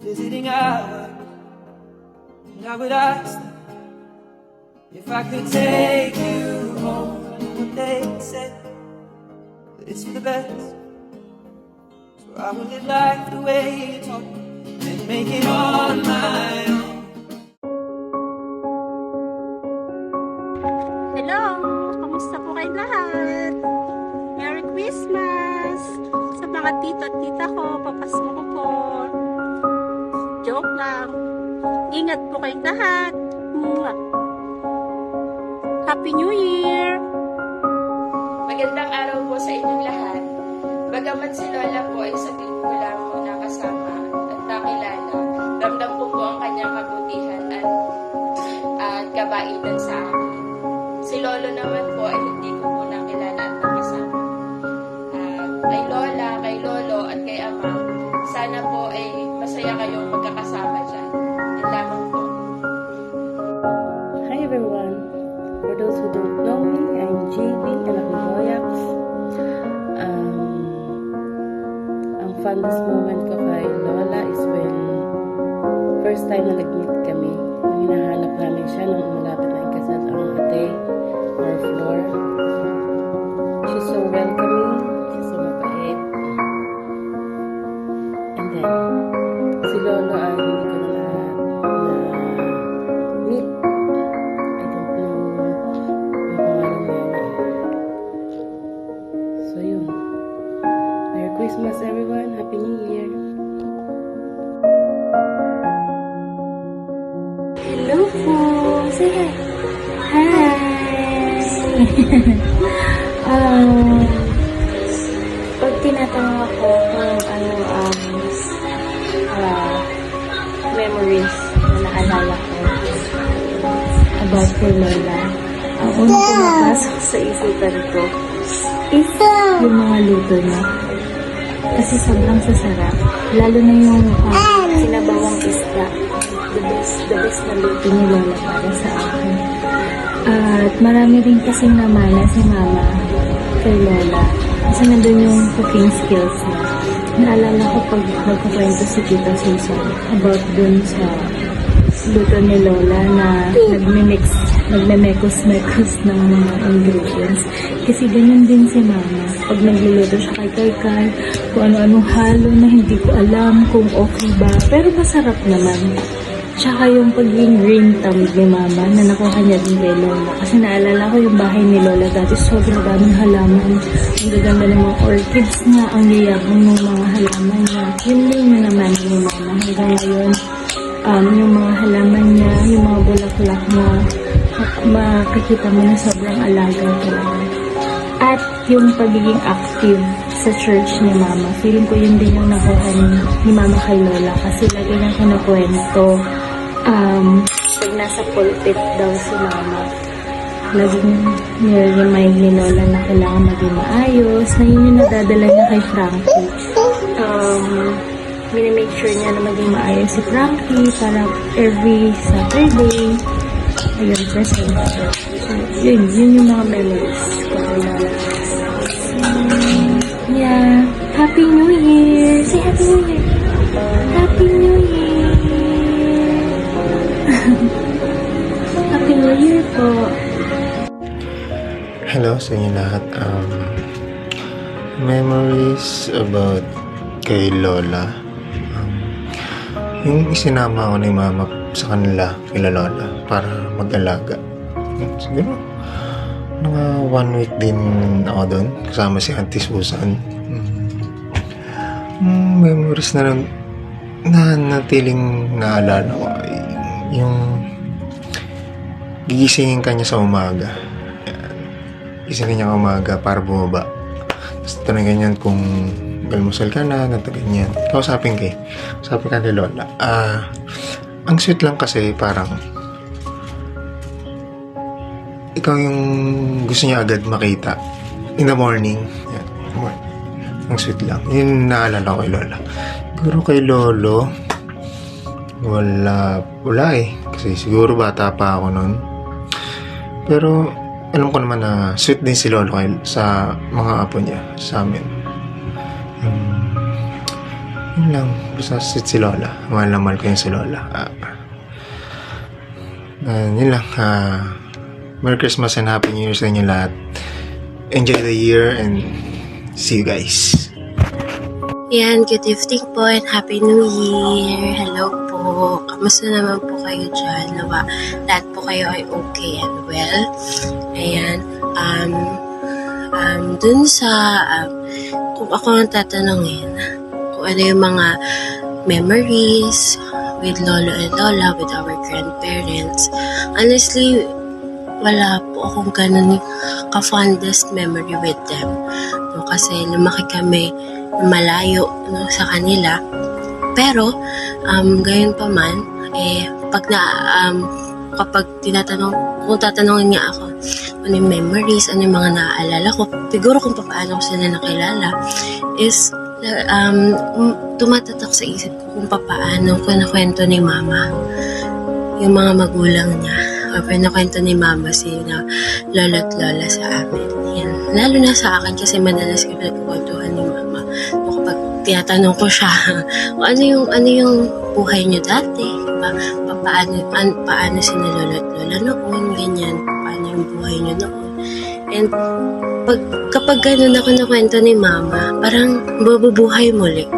visiting hours. And I would ask them if I could take you home. But they said that it's for the best. So I will live life the way you taught me and make it on my own. Hello! Kamusta po kayo lahat? Merry Christmas! Sa mga tito at tita ko, papasko ko po. Joke lang. Ingat po kayong lahat. Mwah! Happy New Year! Magandang araw po sa inyong lahat. Bagamat si Lola po ay saglit ko lang po nakasama at nakilala, ramdam ko po ang kanyang kabutihan at kabaitan sa akin. Si Lolo naman po ay hindi ko po nakilala at nakasama. Kay Lola, kay Lolo at kay Ama, sana po ay masaya kayong magkakasama dyan. Yun lamang po. Hi everyone! For those who don't know me, I'm JB Calacoboyax. Ang fondest moment ko kay Lola is when first time na nag-meet kami. Nung hinahanap namin siya nung malapit na ikasal ang ate or floor. She's so welcoming, she's so mabait. And then, si Lolo ay hindi ko na meet. I don't know yung pangalan niya. So yun. Merry Christmas everyone. Happy New Year. Hello po! Say hi! Hi! Pag tinatanong ako kung memories na naalala ko about kay Lola, ang unang pumapasok sa isipan ko is yung mga luto niya. Kasi sobrang sasarap. Lalo na yung sinabawang isda. The best na luto ni Lola para sa akin. At marami rin kasing namana si Mama kay Lola. Kasi nandun yung cooking skills niya. Naalala ko pag nagkukwento si Tita Susan about dun sa luto ni Lola na nagme-mekos-mekos ng mga ingredients. Kasi ganyan din si Mama. Pag nagluluto siya kay kung ano-anong halo na hindi ko alam kung okay ba. Pero masarap naman. Tsaka yung pagiging green thumb ni Mama na nakuha niya din kay Lola. Kasi naalala ko yung bahay ni Lola dati sobrang daming halaman. Ang gaganda ng mga orchids niya, ang yayabang ng mga halaman niya. Yun din na naman ni Mama hanggang ngayon. Yung mga halaman niya, yung mga bulaklak niya, makikita mo na sobrang alaga talaga. At yung pagiging active sa church ni Mama, feeling ko yun din yung nakuha ni Mama kay Lola. Kasi lagi niyang kinukwento, pag nasa pulpit daw si Mama, laging nire-remind ni Lola na kailangan maging maayos, na yun yung nadadala niya kay Frankie. Minimake sure niya na maging maayos si Frankie para every Saturday, ayun, present. So, yun yung mga memories ko kay Lola. Yeah, Happy New Year! Say Happy New Year! Happy New Year! Happy New Year po! Hello sa inyo lahat. Memories about kay Lola. Yung isinama ko ni Mama sa kanila, kila Lola, para mag-alaga. Siguro, mga 1 week din ako doon, kasama si Auntie Susan. Memories na natiling naalala ko ay yung gigisingin kanya sa umaga. Gisingin niya umaga para bumaba. Tapos tanong ganyan kung galmusal ka na, ganyan. Kausapin ka ni Lola. Ang sweet lang kasi parang ikaw yung gusto niya agad makita in the morning. Yan, morning. Ang sweet lang. Yun naalala ko kay Lola. Siguro kay Lolo, wala eh. Kasi siguro bata pa ako nun. Pero alam ko naman na sweet din si Lolo sa mga apo niya, sa amin. Yun lang. Basta si Lola. Mahal na mahal ko yung si Lola. Yun lang. Merry Christmas and Happy New Year sa inyo lahat. Enjoy the year and see you guys. Yan, good evening po and Happy New Year. Hello po. Kamusta naman po kayo dyan? Nawa, lahat po kayo ay okay and well. Ayan. Dun sa, kung ako ang tatanungin, kung ano yung mga memories with Lolo and Lola, with our grandparents, honestly, wala po akong ganun ka-fondest memory with them. No, kasi lumaki kami malayo, no, sa kanila. Pero, gayon pa man, kapag kung tatanungin niya ako, ano yung memories, ano yung mga naaalala ko, siguro kung paano ko sila nakilala, is, tumatatak sa isip ko kung paano ko nakwento ni Mama, yung mga magulang niya, o pinakwento ni Mama si Lola at Lola sa amin. Yan. Lalo na sa akin kasi madalas ko nagkukwentuhan ni Mama. Kapag tinatanong ko siya, ano yung buhay niyo dati? Diba? Paano si Lola at Lola noon? Ganyan. Paano yung buhay niyo noon? And kapag ganun ako nakwento ni Mama, parang mabubuhay muli.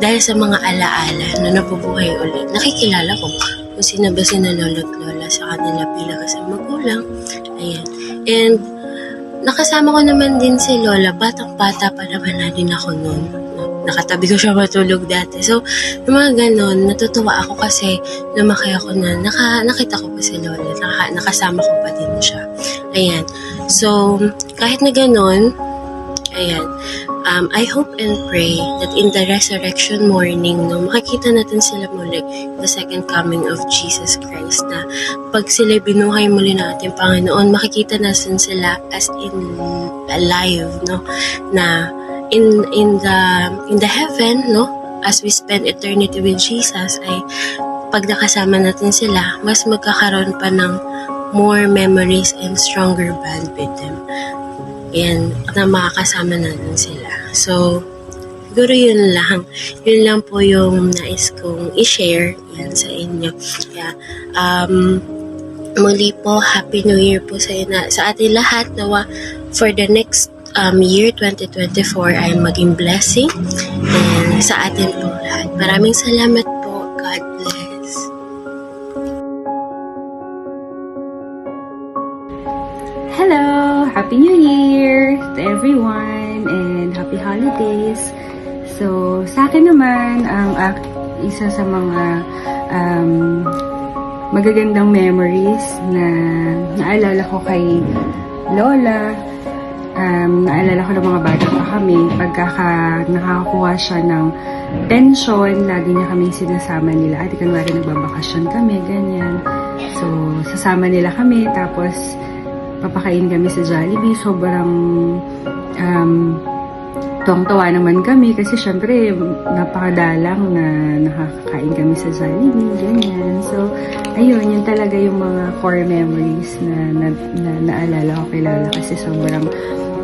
Dahil sa mga alaala na nabubuhay ulit, nakikilala ko kung sino ba si Lola at Lola sa kanila bilang isang magulang. Ayan. And nakasama ko naman din si Lola. Batang-bata pa naman na din ako noon. Nakatabi ko siya matulog dati. So, yung mga ganon, natutuwa ako kasi lumaki ako na nakita ko pa si Lola. Nakasama ko pa din siya. Ayan. So, kahit na ganon, ayan, I hope and pray that in the resurrection morning, no, makikita natin sila muli, the second coming of Jesus Christ, na pag sila binuhay muli na ating Panginoon, makikita natin sila as in alive, no, na in the heaven, no, as we spend eternity with Jesus, ay pag nakasama natin sila, mas magkakaroon pa ng more memories and stronger bond with them. Yan, na makakasama natin sila. So, siguro yun lang. Yun lang po yung nais kong i-share yan sa inyo. Kaya, muli po, Happy New Year po sa ating lahat. Nawa, for the next year, 2024, ay maging blessing and sa atin po lahat. Maraming salamat po. God bless. Hello! Happy New Year to everyone and happy holidays. So, sa akin naman, ang isa sa mga magagandang memories na naalala ko kay Lola, naalala ko ng mga bata pa kami, nakakakuha siya ng pension, lagi niya kami sinasama nila. At kunwari nagbabakasyon kami, ganyan. So, sasama nila kami, tapos papakain kami sa Jollibee. Sobrang tuwang-tuwa naman kami kasi syempre napakadalang na nakakakain kami sa Jollibee, ganyan. So, ayun, yun talaga yung mga core memories na naalala ko kay Lola kasi sobrang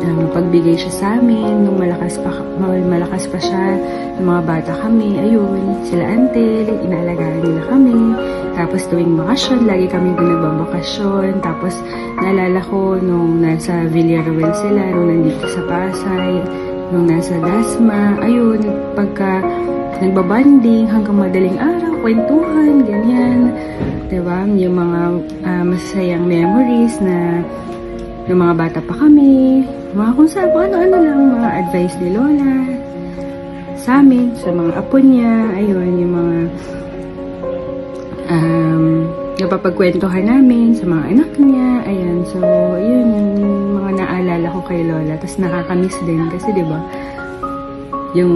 pagbigay siya sa amin nung malakas pa siya, nung mga bata kami, ayun, sila ante, inaalagaan nila kami. Tapos tuwing bakasyon, lagi kami nagbabakasyon. Tapos naalala ko nung nasa Villaruel sila, nung nandito sa Pasay, nung nasa Dasma, ayun, pagka nagbabanding hanggang madaling araw, kwentuhan, ganyan. Diba? Yung mga masasayang memories na yung mga bata pa kami, mga kung saan, ano-ano lang, mga advice ni Lola sa amin, sa mga apo niya, ayun, yung mga napapagkwentuhan namin sa mga anak niya, ayan, so, yun, yung mga naalala ko kay Lola, tapos nakakamiss din, kasi diba, yung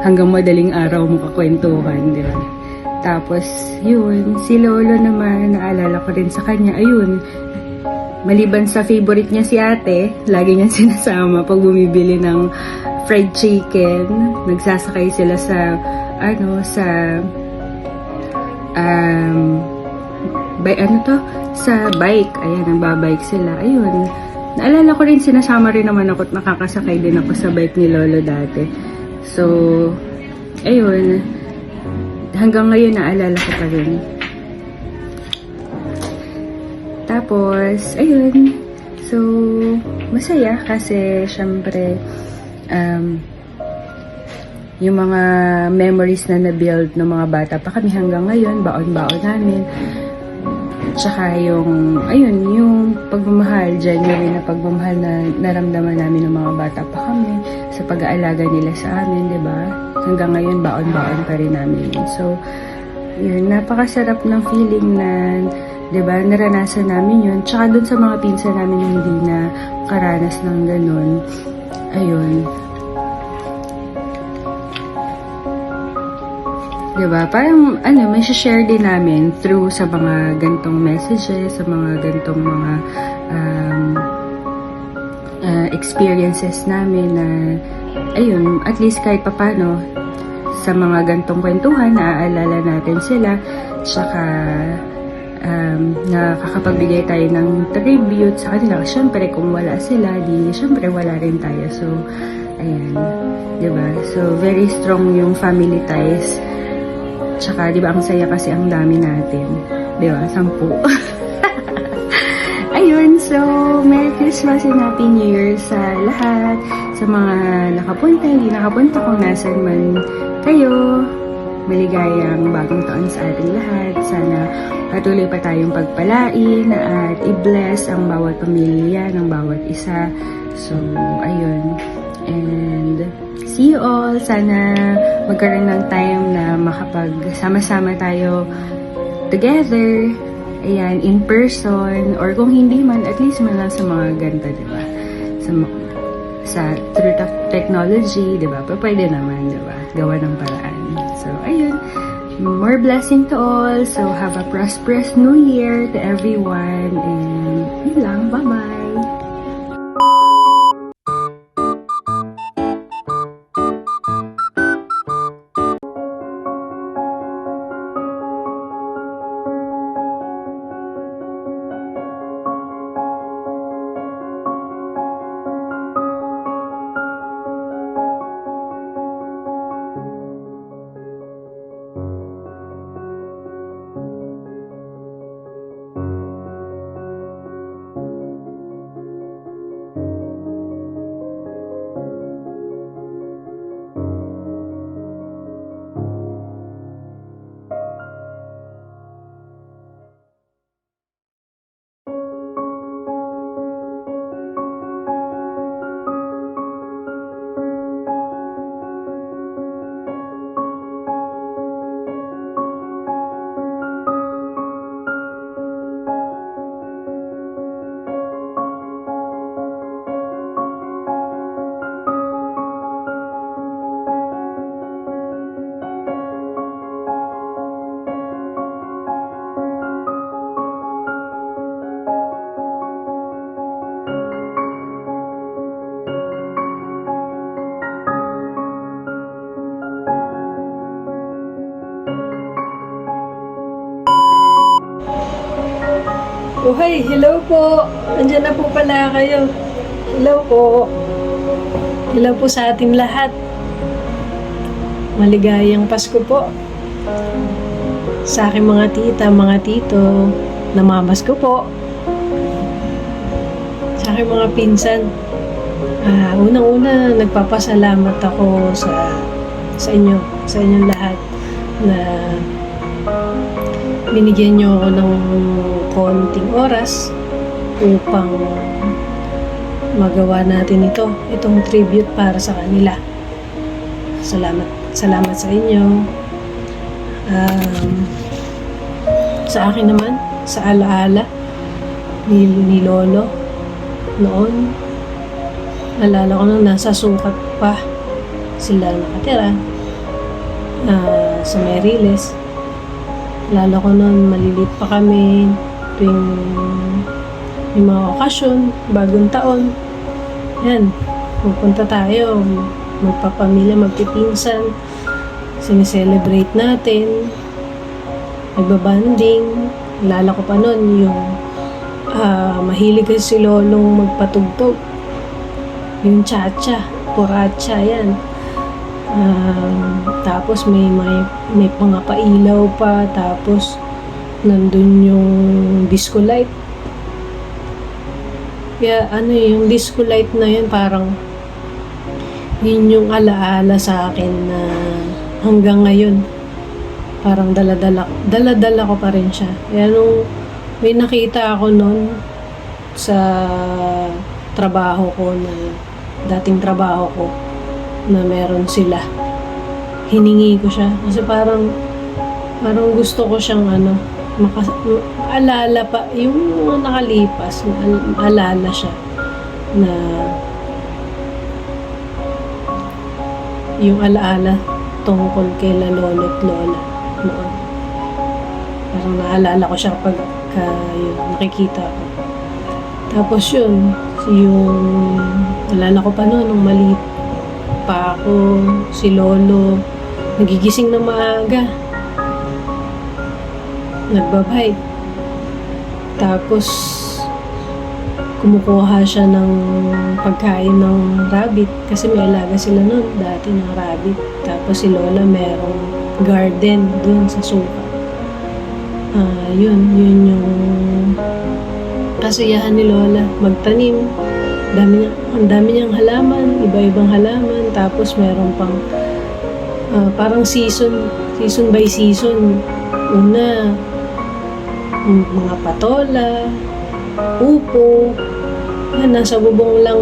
hanggang madaling araw mo kakwentuhan, diba? Tapos, yun, si Lolo naman, naalala ko rin sa kanya, ayun, maliban sa favorite niya si ate, lagi niya sinasama pag bumibili ng fried chicken. Nagsasakay sila sa bike. Ayan, nagbabike sila. Ayun. Naalala ko rin, sinasama rin naman ako at nakakasakay din ako sa bike ni Lolo dati. So, ayun. Hanggang ngayon naalala ko pa rin. Tapos, ayun. So, masaya kasi syempre yung mga memories na na-build ng mga bata pa kami hanggang ngayon, baon-baon namin. Tsaka yung, ayun, yung pagmamahal, genuine na pagmamahal na naramdaman namin ng mga bata pa kami sa pag-aalaga nila sa amin, di ba? Hanggang ngayon, baon-baon pa rin namin. So, yun, napakasarap ng feeling na, di ba, naranasan namin yun. Tsaka dun sa mga pinsan namin yung hindi na karanas ng ganun. Ayun. Diba? Parang, may share din namin through sa mga gantong messages, sa mga gantong mga experiences namin na, ayun, at least kahit papano, sa mga gantong kwentuhan, naaalala natin sila, tsaka, nakakapagbigay tayo ng tribute sa kanila. Siyempre, kung wala sila, di, siyempre, wala rin tayo. So, ayan. Diba? So, very strong yung family ties. Tsaka, di ba, ang saya kasi ang dami natin. Di ba? 10. Ayun, so, Merry Christmas and Happy New Year sa lahat. Sa mga nakapunta, hindi nakapunta, kung nasan man kayo. Maligayang bagong taon sa ating lahat. Sana patuloy pa tayong pagpalain at i-bless ang bawat pamilya ng bawat isa. So, ayun. And see you all. Sana magkaroon ng time na makapagsama-sama tayo together. Ayan, in person. Or kung hindi man, at least man lang sa mga ganito, diba? Sa through technology, diba? Pero pwede naman, diba? Gawa ng paraan. So, ayun. More blessing to all. So, have a prosperous New Year to everyone. And yun lang. Bye-bye. Oh, hi, hello po. Andiyan na po pala kayo. Hello po. Hello po sa ating lahat. Maligayang Pasko po. Sa aking mga tita, mga tito, namamas ko po. Sa aking mga pinsan. Unang-una, nagpapasalamat ako sa inyong lahat na binigyan niyo ako ng konting oras upang magawa natin itong tribute para sa kanila. Salamat sa inyo. Sa akin naman, sa alaala ni Lolo noon, alala ko nung nasa sukat pa sila nakatira sa Meriles. Lalo ko noon, malilit pa kami tuwing may mga okasyon, bagong taon. Yan, pupunta tayo, magpapamilya, magpipinsan, sineselebrate natin, nagbabanding. Lalo ko pa noon yung mahilig kasi si Lolong magpatugtog. Yung cha-cha, puracha, yan. Tapos may mga pailaw pa, tapos nandun yung disco light. Kaya yung disco light na yun, parang yun yung alaala sa akin na hanggang ngayon parang dala-dala ko pa rin siya. Kaya nung may nakita ako nun sa trabaho ko, na dating trabaho ko, na meron sila, hiningi ko siya kasi parang gusto ko siyang alala pa yung mga nakalipas, alala siya na yung alaala tungkol kay lolo at lola noon. Parang naalala ko siya pag yun, nakikita ko. Tapos yung alala ko pa noon nung maliit pa ako, si lolo nagigising na maaga, nagbabay, tapos kumukuha siya ng pagkain ng rabbit kasi may alaga sila noon dati ng rabbit. Tapos si lola merong garden dun sa suka. Yun yung kasiyahan ni lola, magtanim. Ang dami niyang halaman, iba-ibang halaman. Tapos meron pang parang season by season. Una, mga patola, upo. Yan, nasa bubong lang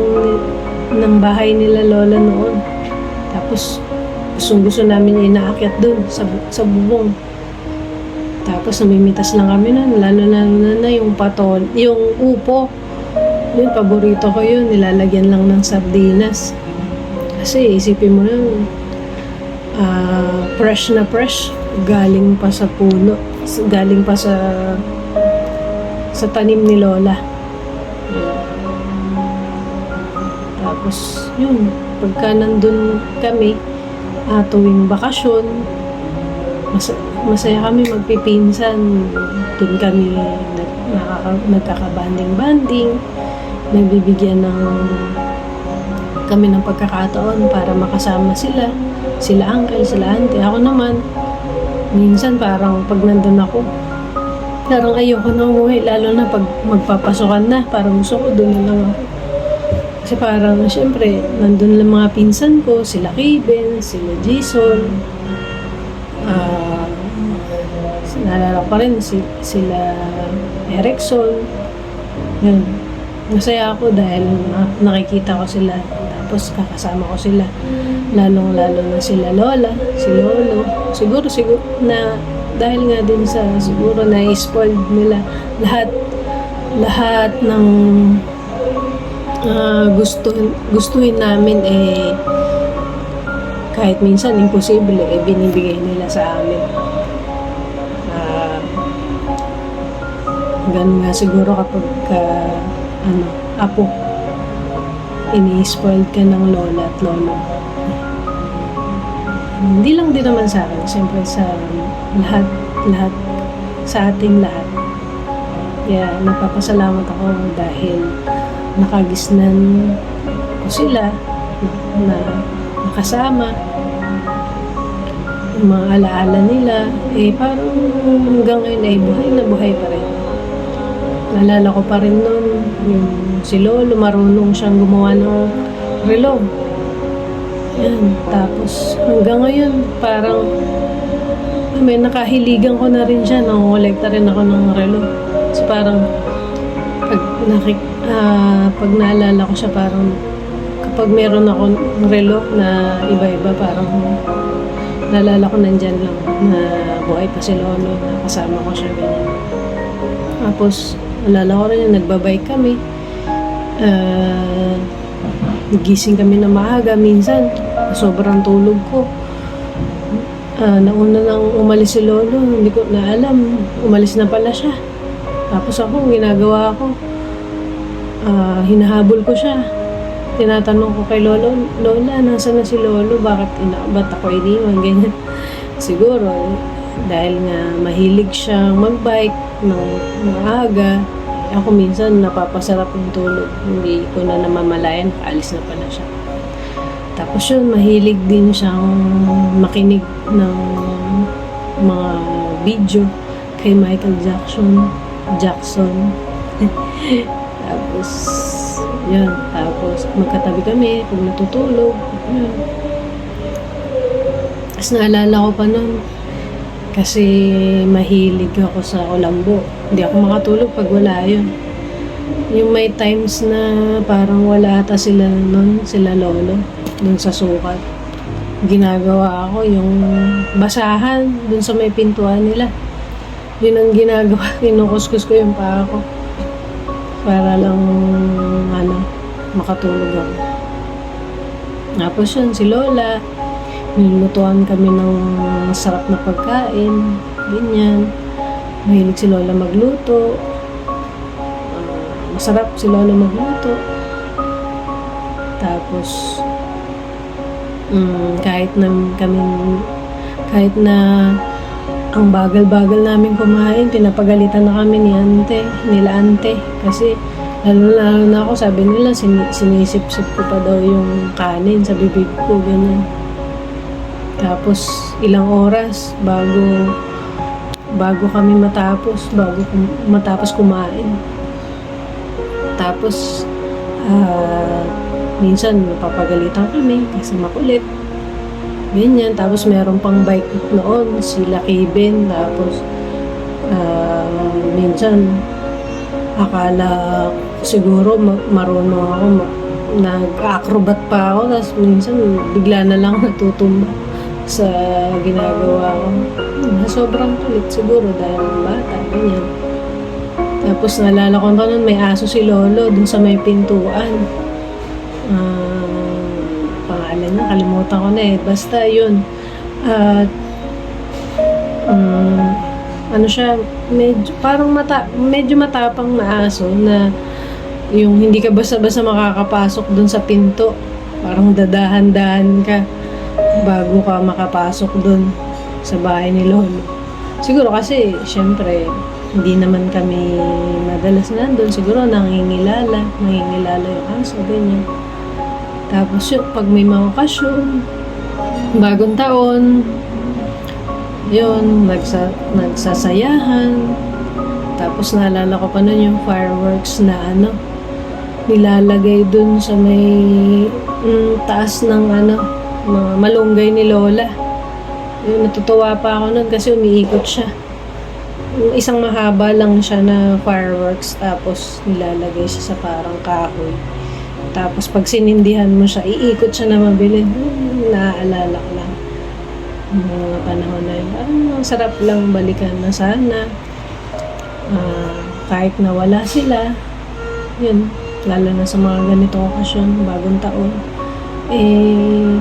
ng bahay nila lola noon. Tapos gusto namin inaakyat dun sa bubong. Tapos namimitas lang kami nun, lalo na yung yung upo. Yun, paborito ko yun, nilalagyan lang ng sardinas. Kasi isipin mo yun, fresh na fresh, galing pa sa puno, galing pa sa tanim ni lola. Tapos yun, pagka nandun kami, tuwing bakasyon, masaya kami magpipinsan. Doon kami nagkakabanding-banding, nagbibigyan kami ng pagkakataon para makasama sila uncle, sila auntie. Ako naman, minsan parang pag nandun ako, parang ayoko na umuwi, lalo na pag magpapasukan na, parang gusto ko doon na lang ako. Kasi parang, syempre, nandun lang mga pinsan ko, sila Kevin, sila Jason, naalala ko pa rin sila Erickson. Yun. Masaya ako dahil nakikita ko sila, tapos kakasama ko sila, lalo na sila lola, si lolo. Siguro na dahil nga din sa siguro na spoiled nila lahat ng gustuhin namin, kahit minsan imposible, binibigay nila sa amin. Ganun nga siguro kapag apo, ini-spoiled ka ng lola at lolo. Hindi lang din naman sa akin, siyempre sa lahat sa ating lahat. Kaya napapasalamat ako dahil nakagisnan ko sila na nakasama. Yung mga alaala nila, parang hanggang ngayon buhay pa rin. Naalala ko pa rin nun, yung si lolo, marunong siyang gumawa ng relo. Yan, tapos hanggang ngayon, parang may nakahiligan ko na rin siya, nangolekta rin ako ng relo. So parang pag naalala ko siya, parang kapag meron ako relo na iba-iba, parang naalala ko nandyan lang na buhay pa si lolo, nakasama ko siya ganyan. Tapos naalala ko rin yung nagbabike kami, gising kami na maaga minsan, sobrang tulog ko. Nauna lang umalis si lolo, hindi ko na alam, umalis na pala siya. Tapos ako, ginagawa ko, hinahabol ko siya. Tinatanong ko kay lola, nasaan na si lolo? Ba't ako iniwan? Ganyan. Siguro, dahil nga mahilig siyang magbike ng maaga, ako minsan napapasarap yung tulog. Hindi ko na namamalayan, kaalis na pala siya. Tapos yun, mahilig din siyang makinig ng mga video kay Michael Jackson. Tapos, yun. Tapos, magkatabi kami pag natutulog. Yun. Tapos naalala ko pa nun, kasi mahilig ako sa Olambo. Hindi ako makatulog pag wala yun. Yung may times na parang wala ata sila nun, sila lolo, dun sa sukat. Ginagawa ko yung basahan dun sa may pintuan nila. Yun ang ginagawa, kinukuskus ko yung paa ko. Para lang, makatulog ako. Tapos yun, si Lola, nilulutuan kami ng sarap na pagkain, ganyan. Mahilig si Lola magluto. Masarap si Lola magluto. Tapos, kahit na ang bagal-bagal namin kumain, pinapagalitan na kami nila ante. Kasi, lalo na ako, sabi nila, sinisip-sip ko pa daw yung kanin sa bibig ko, ganyan. Tapos, ilang oras bago kami matapos kumain. Tapos, minsan napapagalitan kami kasi makulit. Ganyan. Tapos, meron pang bike noon, sila Kevin. Tapos, minsan, akala siguro marunong ako, nag-acrobat pa ako. Tapos, minsan, bigla na lang natutumba sa ginagawa ko. Sobrang kulit siguro dahil bata, ganyan. Tapos naalala ko noon, may aso si Lolo dun sa may pintuan. Pangalan niya, kalimutan ko na eh. Basta yun. At siya, medyo matapang na aso na yung hindi ka basta-basta makakapasok dun sa pinto. Parang dadahan-dahan ka bago ka makapasok dun sa bahay ni Lolo. Siguro kasi, syempre, hindi naman kami madalas nandun. Siguro nangingilala yung aso, ganyan. Tapos yun, pag may mga okasyon, bagong taon, yun, nagsasayahan. Tapos naalala ko pa nun yung fireworks na nilalagay dun sa may taas ng mga malunggay ni Lola. Yun, natutuwa pa ako nun kasi umiikot siya. Isang mahaba lang siya na fireworks, tapos nilalagay siya sa parang kahoy. Tapos pag sinindihan mo siya, iikot siya na mabilis. Naaalala ko lang yung mga panahon na yun. Ang sarap lang balikan na sana. Kahit na wala sila, yun, lalo na sa mga ganitong okasyon, bagong taon.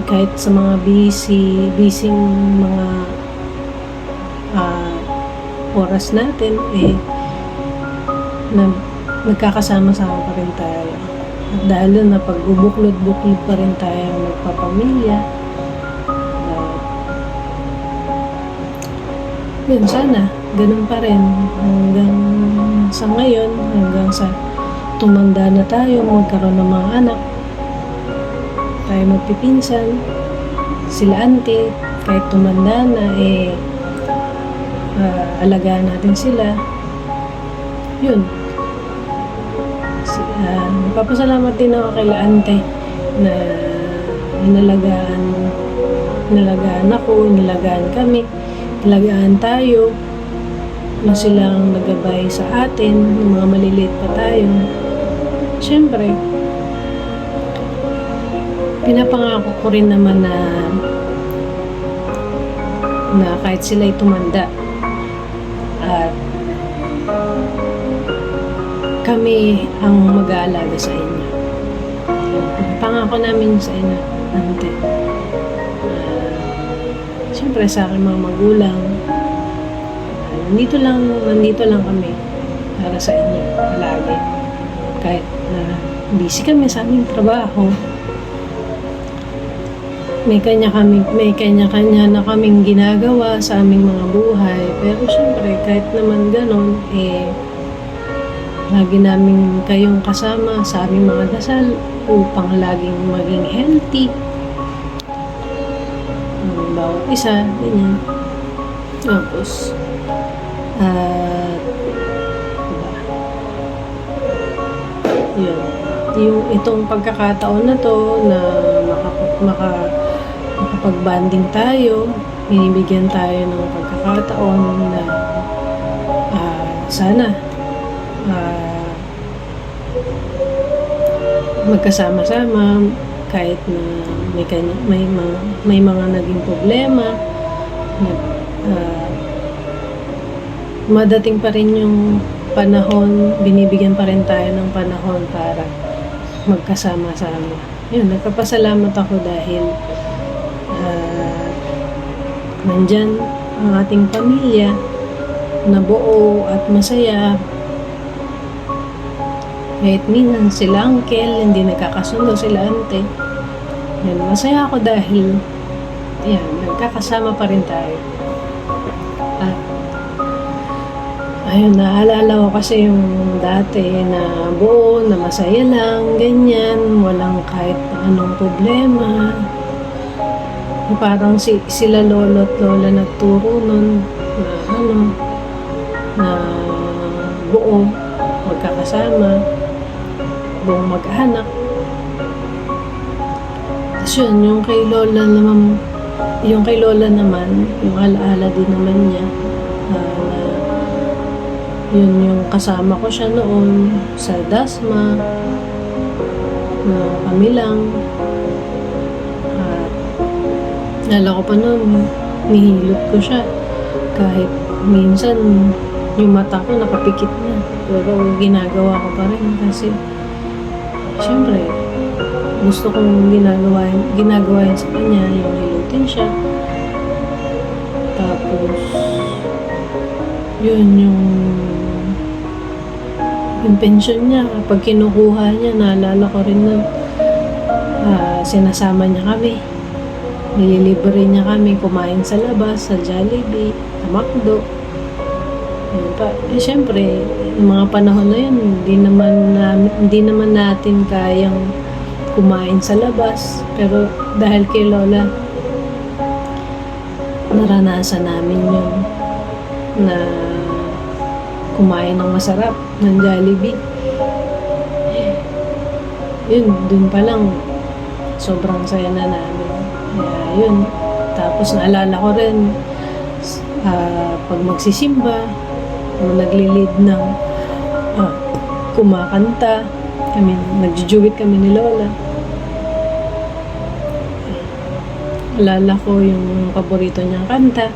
Kahit sa mga busy mga oras natin, nagkakasama-sama pa rin tayo. At dahil na pag-ubuklod-buklod pa rin tayo magpapamilya. Yun, sana, ganun pa rin. Hanggang sa ngayon, hanggang sa tumanda na tayo, magkaroon ng mga anak, tayo magpipinsan, sila ante, kahit tumanda na, alagaan natin sila. Yun. Papasalamat din ako kay ante na inalagaan ako, inalagaan kami, inalagaan tayo, na silang nagabay sa atin, ng mga maliliit pa tayo. Siyempre, pinapangako ko rin naman na kahit sila'y tumanda at kami ang mag-aalaga sa inyo. Pangako namin sa inyo, ante. Siyempre sa aking mga magulang, nandito lang kami para sa inyo, palagi. Kahit na busy kami sa aming trabaho, may kanya-kanya na kaming ginagawa sa aming mga buhay. Pero syempre, kahit naman ganon, lagi namin kayong kasama sa aming mga dasal upang laging maging healthy, bawat isa, ganyan. Tapos, diba? Yun. Yung itong pagkakataon na to na makapag-banding tayo, binibigyan tayo ng pagkakataon na sana magkasama-sama kahit na may mga naging problema, madating pa rin yung panahon, binibigyan pa rin tayo ng panahon para magkasama-sama. Yun, nagpapasalamat ako dahil nandyan ang ating pamilya na buo at masaya. Kahit minsan sila uncle, hindi nagkakasundo, sila ante. Yan, masaya ako dahil yan, nagkakasama pa rin tayo. At ayun, naalala ko kasi yung dati na buo, na masaya lang, ganyan, walang kahit anong problema. Parang sila lolo at lola nagturo nun na buo, magkakasama, buong mag-anak. Tapos yun, yung kay lola naman, yung alaala din naman niya, yun yung kasama ko siya noon sa Dasma, na kami lang. Nala ko pa noon, nihilot ko siya. Kahit minsan, yung mata ko nakapikit na. Pero ginagawa ko pa rin kasi, syempre, gusto kong ginagawa yun sa kanya, yung hilutin siya. Tapos, yun yung pension niya. Pag kinukuha niya, naalala ko rin na sinasama niya kami. Nililibre niya kami kumain sa labas, sa Jollibee, sa McDo. Siyempre, yung mga panahon na yun, hindi naman natin kayang kumain sa labas. Pero dahil kay Lola, naranasan namin yun na kumain ng masarap ng Jollibee. Yun, dun pa lang, sobrang saya na namin. Kaya yun. Tapos naalala ko rin, pag magsisimba, naglilid ng kumakanta, nagjujuwit kami ni Lola. Alala ko yung paborito niyang kanta.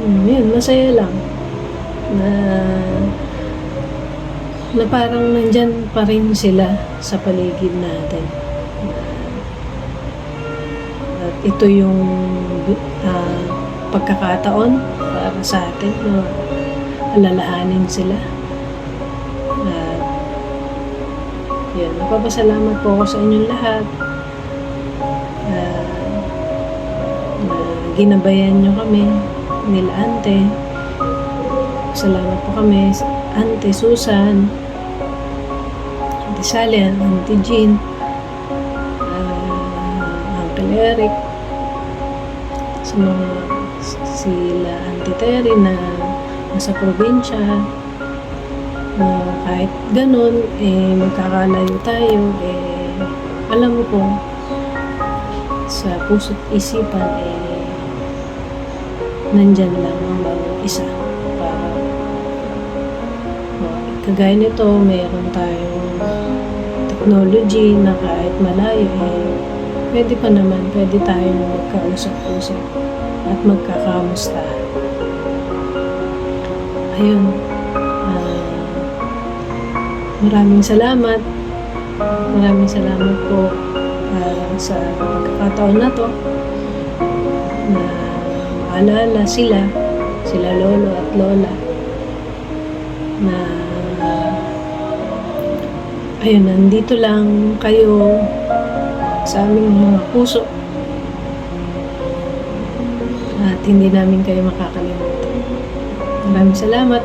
Yun, masaya lang na parang nandyan pa rin sila sa paligid natin. At ito yung pagkakataon para sa atin na alalahanin sila. At yan, napapasalamat po ako sa inyong lahat na ginabayan nyo kami nila ante. Salamat po kami Ante Susan, Ante Sally, Ante Jean, Uncle Eric, sa mga sila Ante Terry na nasa probinsya, na kahit ganun, magkakalayo tayo, alam mo po, sa puso't isipan, nandyan lang ang bawat isa para kagaya nito, mayroon tayong technology na kahit malayo, pwede tayong magkausap-usap at magkakamusta. Ayun, maraming salamat po sa pagkakataon na to na maalala sila lolo at lola na ayun, nandito lang kayo sa aming mga puso at hindi namin kayo makakalimutan. Maraming salamat.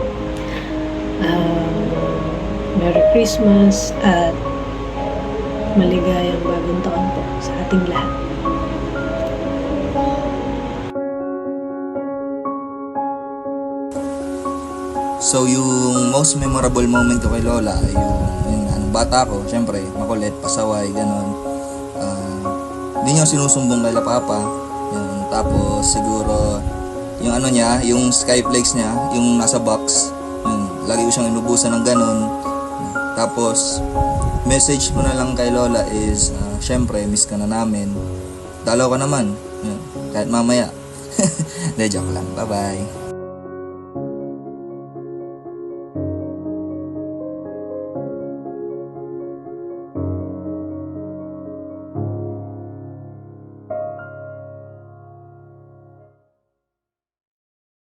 Merry Christmas at maligayang bagong taon po sa ating lahat. So, yung most memorable moment ko kay Lola ay yung bata ko, syempre, makulit, pasaway, ganun. Hindi niya sinusumbong kay Papa. Yun. Tapos, siguro, yung ano niya, yung skyflakes niya, yung nasa box, yun, lagi ko siyang inubusan ng ganun. Tapos, message ko na lang kay Lola is, syempre, miss ka na namin. Dalaw ka naman. Yun. Kahit mamaya. De, joke lang. Bye-bye.